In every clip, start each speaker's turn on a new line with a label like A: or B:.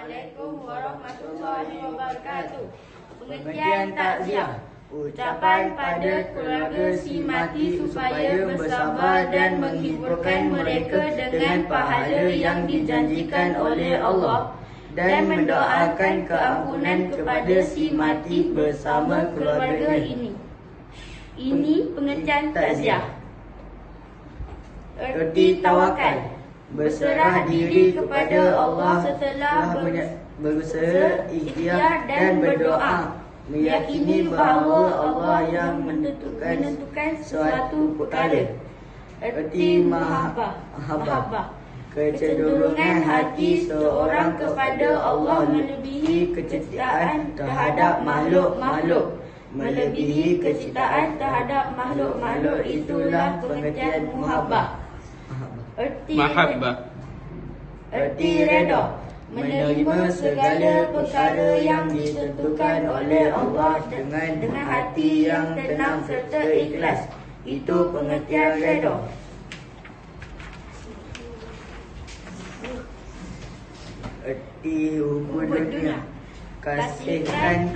A: Assalamualaikum warahmatullahi wabarakatuh. Pengertian takziah, ucapan pada keluarga si mati supaya bersabar dan menghiburkan mereka dengan pahala yang dijanjikan oleh Allah dan mendoakan keampunan kepada si mati bersama keluarga ini. Ini pengertian takziah. Erti tawakal, berserah diri kepada Allah setelah berusaha, ikhtiar dan berdoa, meyakini bahawa Allah yang menentukan suatu perkara. Erti mahabbah, kecenderungan hati seorang kepada Allah melebihi kecintaan terhadap makhluk-makhluk. Melebihi kecintaan terhadap makhluk-makhluk itulah pengertian muhabbah. Erti redha, menerima segala perkara yang ditentukan oleh Allah dengan hati yang tenang serta ikhlas. Itu pengertian redha. Erti hubud dunia, kasihkan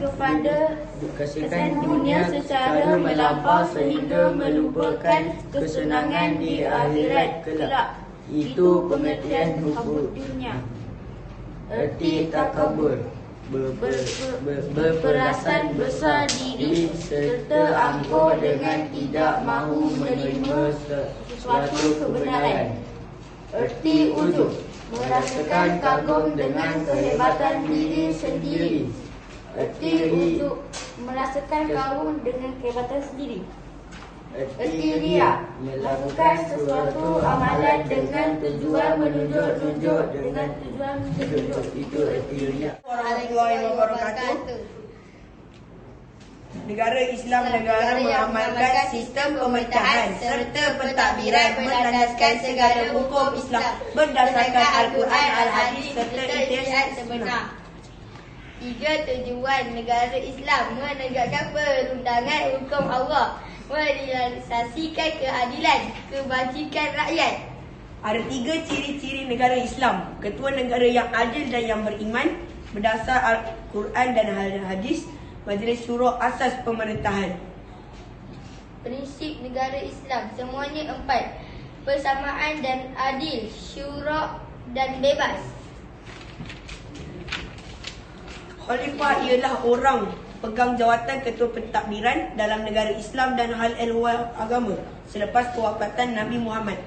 A: dunia secara melampau sehingga melupakan kesenangan di akhirat kelak. Itu pengertian hubud dunia. Erti takabur, berperasan besar diri serta angkuh dengan tidak mahu menerima sesuatu kebenaran. Erti ujub, merasakan kagum dengan kehebatan diri sendiri. Erti ujub, merasakan kagum dengan kehebatan sendiri. Erti riya, melakukan sesuatu amalan dengan tujuan menunjuk-nunjuk. Itu erti riya.
B: Warahmatullahi wabarakatuh. Negara Islam negara mengamalkan sistem pemerintahan serta pentadbiran berlandaskan segala hukum Islam berdasarkan Al-Quran, Al-Hadis serta ijtihad sebenar. 3. Tujuan negara Islam menegakkan perundangan hukum Allah, merealisasikan keadilan, kebajikan rakyat. Ada 3 ciri-ciri negara Islam. Ketua negara yang adil dan yang beriman berdasar Al-Quran dan Hadis. Majlis Syura asas pemerintahan. Prinsip negara Islam semuanya 4. Persamaan dan adil, syura dan bebas. Khalifah ialah orang pegang jawatan ketua pentadbiran dalam negara Islam dan hal ehwal agama selepas kewafatan Nabi Muhammad.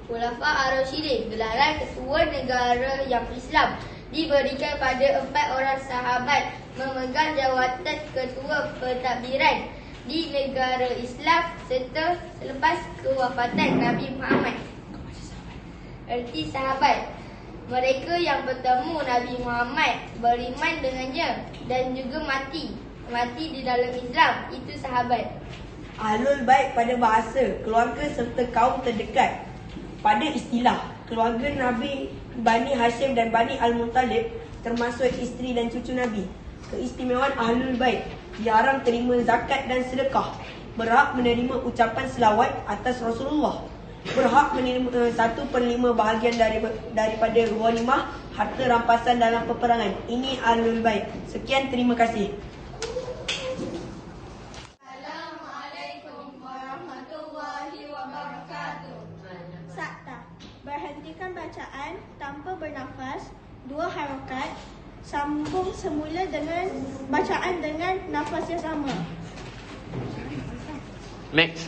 B: Khulafa ar-Rasyidin, gelaran ketua negara yang Islam diberikan pada 4 orang sahabat memegang jawatan ketua pentadbiran di negara Islam serta selepas kewafatan Nabi Muhammad. Erti sahabat, mereka yang bertemu Nabi Muhammad, beriman dengannya dan juga mati di dalam Islam, itu sahabat. Ahlul Bait pada bahasa keluarga serta kaum terdekat. Pada istilah keluarga Nabi, Bani Hashim dan Bani Al-Muttalib termasuk isteri dan cucu Nabi. Keistimewaan Ahlul Bait, jarang terima zakat dan sedekah, berhak menerima ucapan selawat atas Rasulullah, berhak menerima 1/5 bahagian daripada ghanimah harta rampasan dalam peperangan. Ini Ahlul Bait. Sekian, terima kasih.
C: Assalamualaikum warahmatullahi wabarakatuh. Sakta, berhentikan bacaan tanpa bernafas, 2 harakat, sambung semula dengan bacaan dengan nafas yang sama.
D: Next.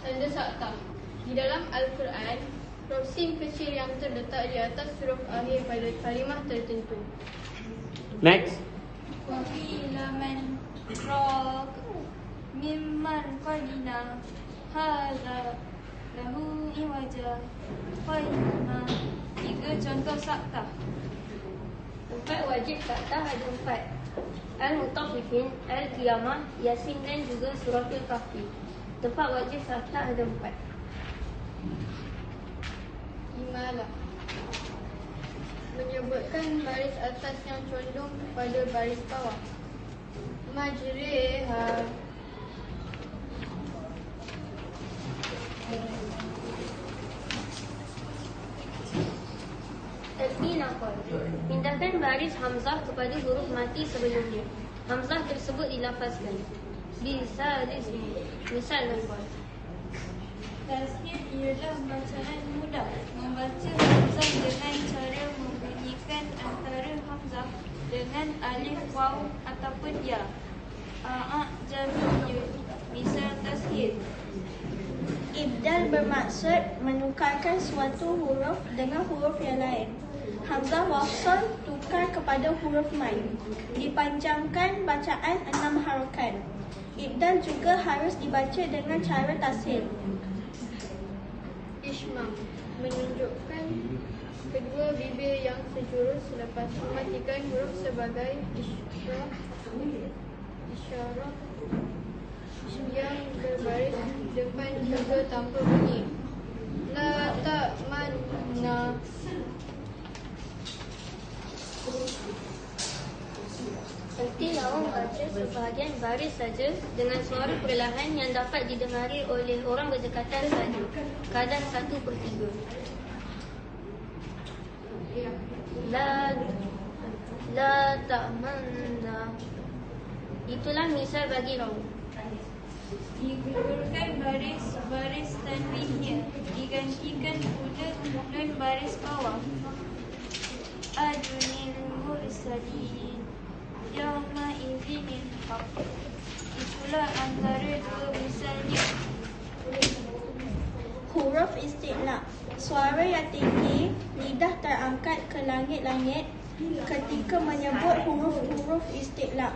E: Tanda sakta. Di dalam Al-Quran, huruf sin kecil yang terletak di atas huruf akhir pada kalimah tertentu.
D: Next.
E: Wa qila man raq mimman qalina hadza lahu iwaja qayyima. 3 contoh sakta. 4 wajib sakta ada 4. Al-Mutaffifin, Al-Qiyamah, Yasin dan juga surah Al-Kahfi. Tempat wajib sakta ada 4. Imalah, menyebutkan baris atas yang condong pada baris bawah. Majriha,
C: Takmil
F: naqal. Pindahkan baris hamzah kepada huruf mati sebelumnya. Hamzah tersebut dilafazkan. Bisa disini. Misal naqal.
C: Tasnif ialah bacaan mudah. Membaca hamzah dengan cara membunyikan antara hamzah dengan alif, waw ataupun ya. Jamiyun. Misal tasnif. Ibdal bermaksud menukarkan suatu huruf dengan huruf yang lain. Hamzah wasal tukar kepada huruf mad. Dipanjangkan bacaan 6 harakat. Ibdal juga harus dibaca dengan cara tasil.
E: Ishmam menunjukkan kedua bibir yang sejurus selepas mematikan huruf sebagai isyarat yang berbaris depan juga tanpa bunyi. La ta'manna.
F: Erti lawan baca sebahagian baris saja dengan suara perlahan yang dapat didengari oleh orang berdekatan saja. Kadar 1/3. La ta'manna. Itulah misal bagi raw.
C: Digugurkan baris tanwinnya. Digantikan pula nun baris bawah. Adunil mursalin Yawma izinin haq. Itulah antara dua misalnya. Huruf isti'la. Suara yang tinggi, lidah terangkat ke langit-langit ketika menyebut huruf-huruf isti'la.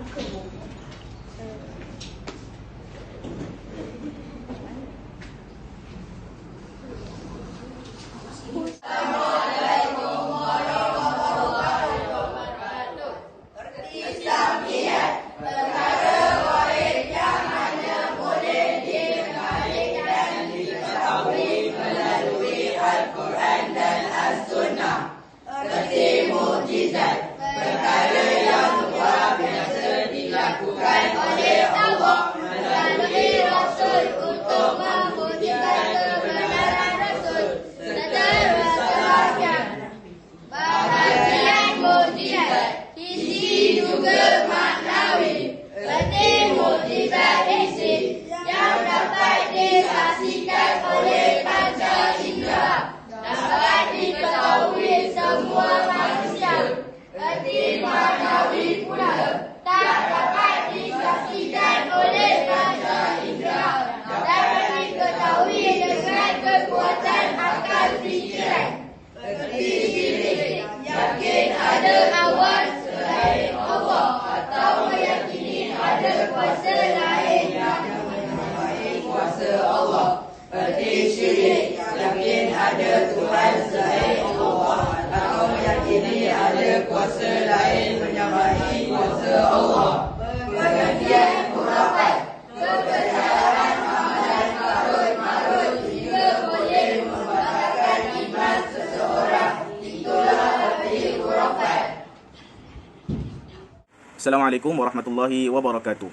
G: Assalamualaikum warahmatullahi wabarakatuh.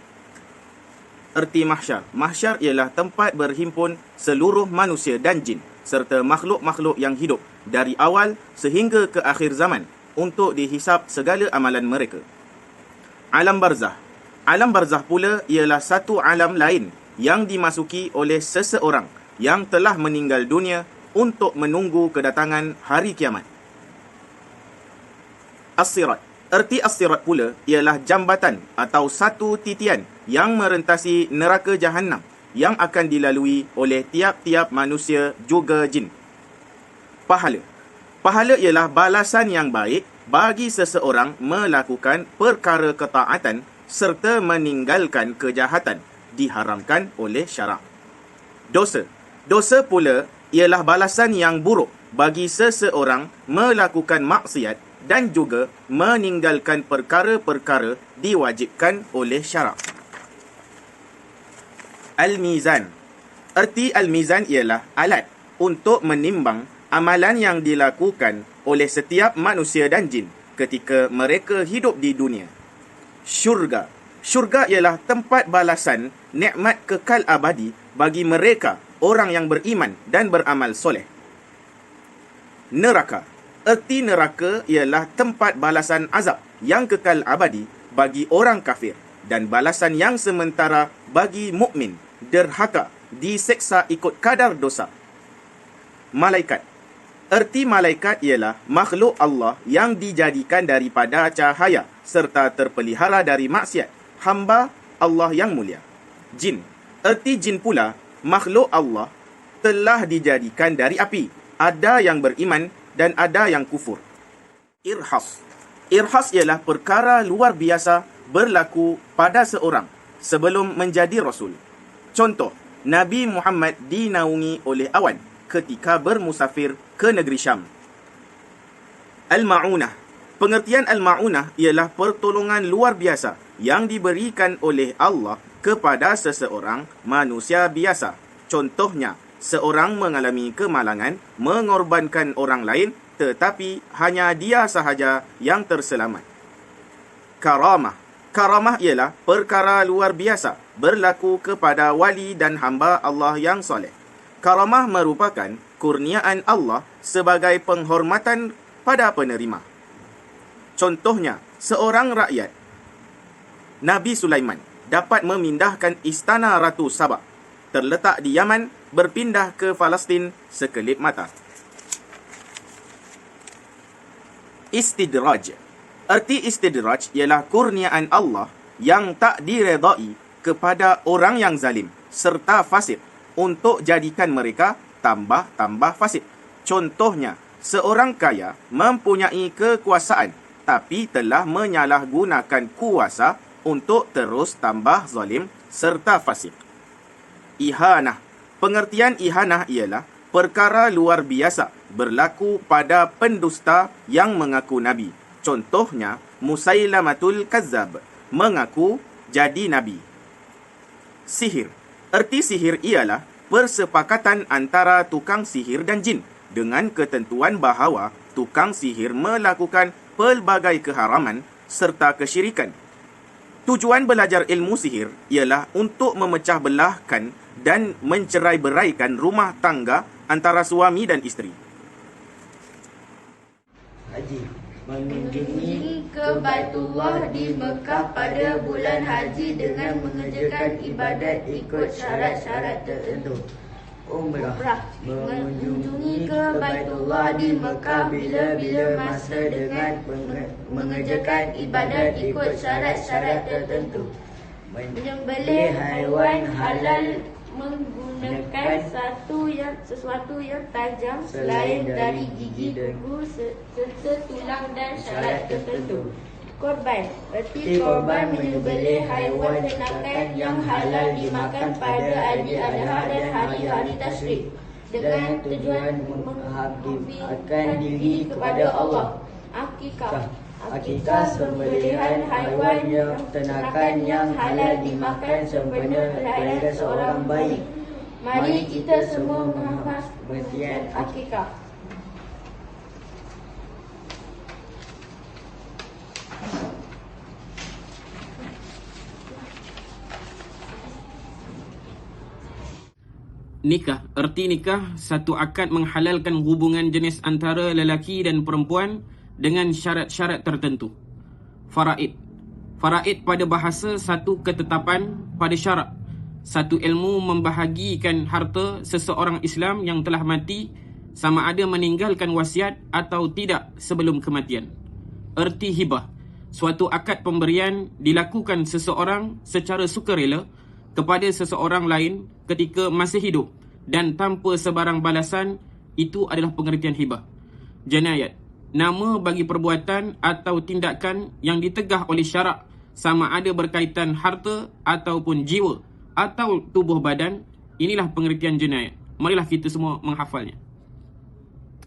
G: Erti mahsyar. Mahsyar ialah tempat berhimpun seluruh manusia dan jin serta makhluk-makhluk yang hidup dari awal sehingga ke akhir zaman untuk dihisap segala amalan mereka. Alam barzah. Alam barzah pula ialah satu alam lain yang dimasuki oleh seseorang yang telah meninggal dunia untuk menunggu kedatangan hari kiamat. As-sirat. Erti as-sirat pula ialah jambatan atau satu titian yang merentasi neraka Jahannam yang akan dilalui oleh tiap-tiap manusia juga jin. Pahala. Pahala ialah balasan yang baik bagi seseorang melakukan perkara ketaatan serta meninggalkan kejahatan diharamkan oleh syarak. Dosa. Dosa pula ialah balasan yang buruk bagi seseorang melakukan maksiat dan juga meninggalkan perkara-perkara diwajibkan oleh syarak. Al-Mizan. Erti Al-Mizan ialah alat untuk menimbang amalan yang dilakukan oleh setiap manusia dan jin ketika mereka hidup di dunia. Syurga. Syurga ialah tempat balasan nikmat kekal abadi bagi mereka orang yang beriman dan beramal soleh. Neraka. Erti neraka ialah tempat balasan azab yang kekal abadi bagi orang kafir dan balasan yang sementara bagi mukmin derhaka diseksa ikut kadar dosa. Malaikat. Erti malaikat ialah makhluk Allah yang dijadikan daripada cahaya serta terpelihara dari maksiat, hamba Allah yang mulia. Jin. Erti jin pula, makhluk Allah telah dijadikan dari api. Ada yang beriman dan ada yang kufur. Irhas. Irhas ialah perkara luar biasa berlaku pada seorang sebelum menjadi Rasul. Contoh, Nabi Muhammad dinaungi oleh awan ketika bermusafir ke negeri Syam. Al-Ma'unah. Pengertian Al-Ma'unah ialah pertolongan luar biasa yang diberikan oleh Allah kepada seseorang manusia biasa. Contohnya, seorang mengalami kemalangan, mengorbankan orang lain, tetapi hanya dia sahaja yang terselamat. Karamah. Karamah ialah perkara luar biasa berlaku kepada wali dan hamba Allah yang soleh. Karamah merupakan kurniaan Allah sebagai penghormatan pada penerima. Contohnya, seorang rakyat Nabi Sulaiman dapat memindahkan istana Ratu Sabah, terletak di Yaman, berpindah ke Palestin sekelip mata. Istidraj. Erti istidraj ialah kurniaan Allah yang tak diredai kepada orang yang zalim serta fasik untuk jadikan mereka tambah-tambah fasik. Contohnya, seorang kaya mempunyai kekuasaan tapi telah menyalahgunakan kuasa untuk terus tambah zalim serta fasik. Ihanah. Pengertian ihanah ialah perkara luar biasa berlaku pada pendusta yang mengaku nabi. Contohnya, Musailamatul Kazzab mengaku jadi nabi. Sihir. Erti sihir ialah persepakatan antara tukang sihir dan jin dengan ketentuan bahawa tukang sihir melakukan pelbagai keharaman serta kesyirikan. Tujuan belajar ilmu sihir ialah untuk memecah belahkan dan mencerai-beraikan rumah tangga antara suami dan isteri.
A: Haji. Mengunjungi ke Baitullah di Mekah pada bulan haji dengan mengerjakan ibadat ikut syarat-syarat tertentu. Umrah. Mengunjungi ke Baitullah di Mekah bila-bila masa dengan mengerjakan ibadat ikut syarat-syarat tertentu. Menyembelih haiwan halal menggunakan sesuatu yang tajam selain dari gigi, kuku serta tulang dan syarat tertentu. Korban. Erti korban menyembelih haiwan ternakan yang halal dimakan pada Aidil Adha dan hari-hari tasyrik dengan tujuan menghabiskan diri kepada Allah. Akikah. Akikah sembelihan haiwan yang ternakan yang halal dimakan sempena kelahiran seorang bayi. Mari kita semua menghafaz pengertian akikah.
D: Nikah. Erti nikah, satu akad menghalalkan hubungan jenis antara lelaki dan perempuan dengan syarat-syarat tertentu. Faraid. Faraid pada bahasa satu ketetapan pada syarak. Satu ilmu membahagikan harta seseorang Islam yang telah mati sama ada meninggalkan wasiat atau tidak sebelum kematian. Erti hibah. Suatu akad pemberian dilakukan seseorang secara sukarela kepada seseorang lain ketika masih hidup dan tanpa sebarang balasan, itu adalah pengertian hibah. Janayat. Nama bagi perbuatan atau tindakan yang ditegah oleh syarak sama ada berkaitan harta ataupun jiwa atau tubuh badan. Inilah pengertian jenayat. Marilah kita semua menghafalnya.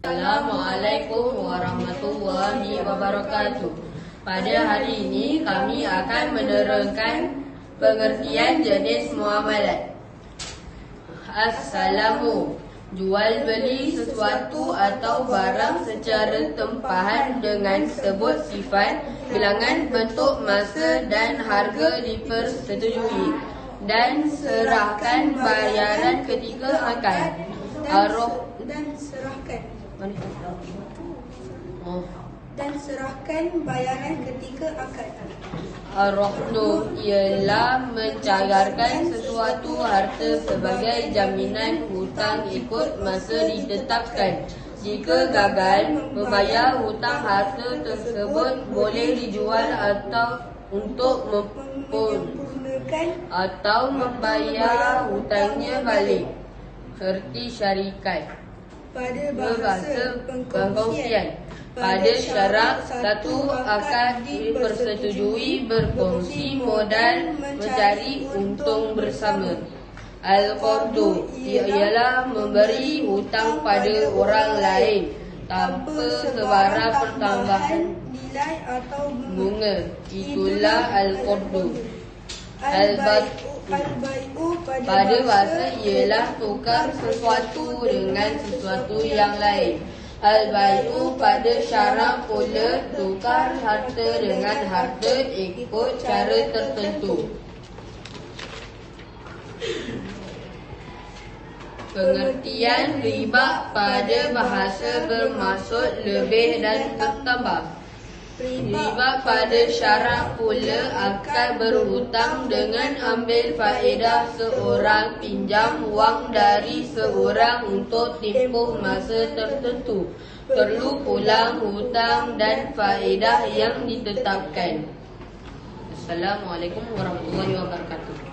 H: Assalamualaikum warahmatullahi wabarakatuh. Pada hari ini kami akan menerangkan pengertian jenis muamalat. Assalamu. Jual beli sesuatu atau barang secara tempahan dengan sebut sifat, bilangan, bentuk, masa dan harga dipersetujui dan serahkan bayaran ketika akad.
B: dan serahkan bayaran ketika akad.
H: Ar-Rahnu ialah mencagarkan sesuatu harta sebagai jaminan hutang ikut masa ditetapkan. Jika gagal membayar hutang, harta tersebut boleh dijual atau untuk atau membayar hutangnya balik. Seperti syarikat berbahasa perkongsian. Pada syarat satu akad dipersetujui berkongsi modal mencari untung bersama. Al-Qardu ialah memberi hutang pada orang lain tanpa sebarang pertambahan
B: nilai atau
H: bunga. Itulah Al-Qardu.
B: Al-Bai'u
H: Pada bahasa ialah tukar sesuatu dengan sesuatu yang lain. Al-Bai'u pada syarak pula tukar harta dengan harta ikut cara tertentu. Pengertian riba pada bahasa bermaksud lebih dan bertambah. Riba pada syarak pula akan berhutang dengan ambil faedah seorang pinjam wang dari seorang untuk tempoh masa tertentu. Perlu pulang hutang dan faedah yang ditetapkan. Assalamualaikum warahmatullahi wabarakatuh.